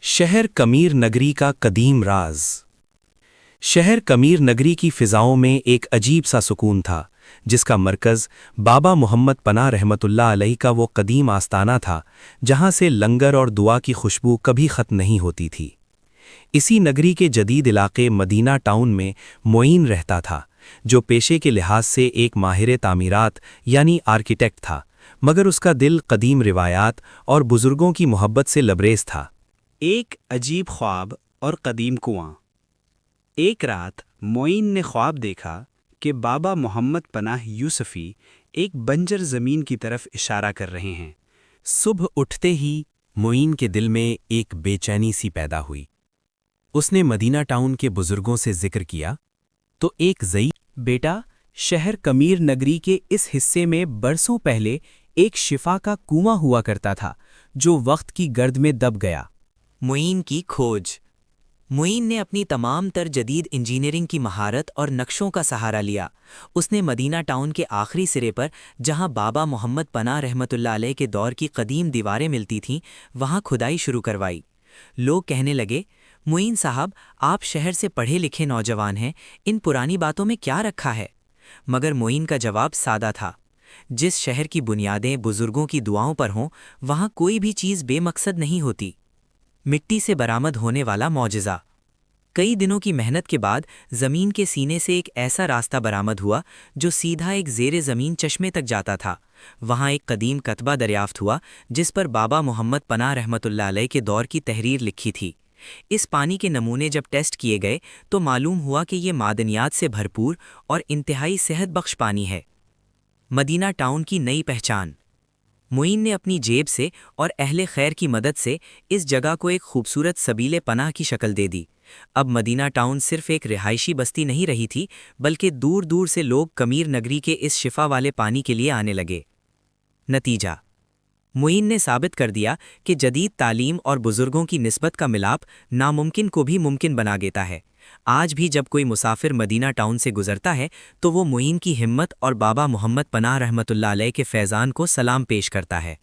शहर कमीर नगरी का कदीम राज। शहर कमीर नगरी की फ़िज़ाओं में एक अजीब सा सुकून था, जिसका मरकज़ बाबा मोहम्मद पनाह रहमतुल्लाह अलैह का वो कदीम आस्ताना था, जहाँ से लंगर और दुआ की खुशबू कभी ख़त्म नहीं होती थी। इसी नगरी के जदीद इलाके मदीना टाउन में मोइन रहता था, जो पेशे के लिहाज से एक माहिर तामीरात यानी आर्किटेक्ट था, मगर उसका दिल कदीम रिवायात और बुज़ुर्गों की मोहब्बत से लबरेज था। एक अजीब ख्वाब और कदीम कुआं। एक रात मोइन ने ख्वाब देखा कि बाबा मोहम्मद पनाह यूसुफी एक बंजर ज़मीन की तरफ इशारा कर रहे हैं। सुबह उठते ही मोइन के दिल में एक बेचैनी सी पैदा हुई। उसने मदीना टाउन के बुजुर्गों से जिक्र किया तो एक ज़ई बेटा, शहर कमीर नगरी के इस हिस्से में बरसों पहले एक शिफा का कुआं हुआ करता था, जो वक्त की गर्द में दब गया। मुइन की खोज। मुइन ने अपनी तमाम तर जदीद इंजीनियरिंग की महारत और नक्शों का सहारा लिया। उसने मदीना टाउन के आखिरी सिरे पर, जहां बाबा मोहम्मद पनाह रहमतुल्लाह अलैह के दौर की कदीम दीवारें मिलती थीं, वहां खुदाई शुरू करवाई। लोग कहने लगे, मुइन साहब, आप शहर से पढ़े लिखे नौजवान हैं, इन पुरानी बातों में क्या रखा है? मगर मुइन का जवाब सादा था। जिस शहर की बुनियादें बुजुर्गों की दुआओं पर हों, वहां कोई भी चीज़ बेमकसद नहीं होती। मिट्टी से बरामद होने वाला मौजिज़ा। कई दिनों की मेहनत के बाद ज़मीन के सीने से एक ऐसा रास्ता बरामद हुआ जो सीधा एक ज़ेरे ज़मीन चश्मे तक जाता था। वहाँ एक कदीम कतबा दरियाफ्त हुआ, जिस पर बाबा मोहम्मद पनाह रहमतुल्लाह अलैह के दौर की तहरीर लिखी थी। इस पानी के नमूने जब टेस्ट किए गए तो मालूम हुआ कि ये मादनियात से भरपूर और इंतहाई सेहत बख्श पानी है। मदीना टाउन की नई पहचान। मुइन ने अपनी जेब से और अहले खैर की मदद से इस जगह को एक खूबसूरत सबीले पनाह की शक्ल दे दी। अब मदीना टाउन सिर्फ एक रिहायशी बस्ती नहीं रही थी, बल्कि दूर दूर से लोग कमीर नगरी के इस शिफा वाले पानी के लिए आने लगे। नतीजा, मुइन ने साबित कर दिया कि जदीद तालीम और बुजुर्गों की निस्बत का मिलाप नामुमकिन को भी मुमकिन बना देता है। आज भी जब कोई मुसाफिर मदीना टाउन से गुजरता है तो वो मुइन की हिम्मत और बाबा मोहम्मद पनाह रहमतुल्लाह अलैह के फैज़ान को सलाम पेश करता है।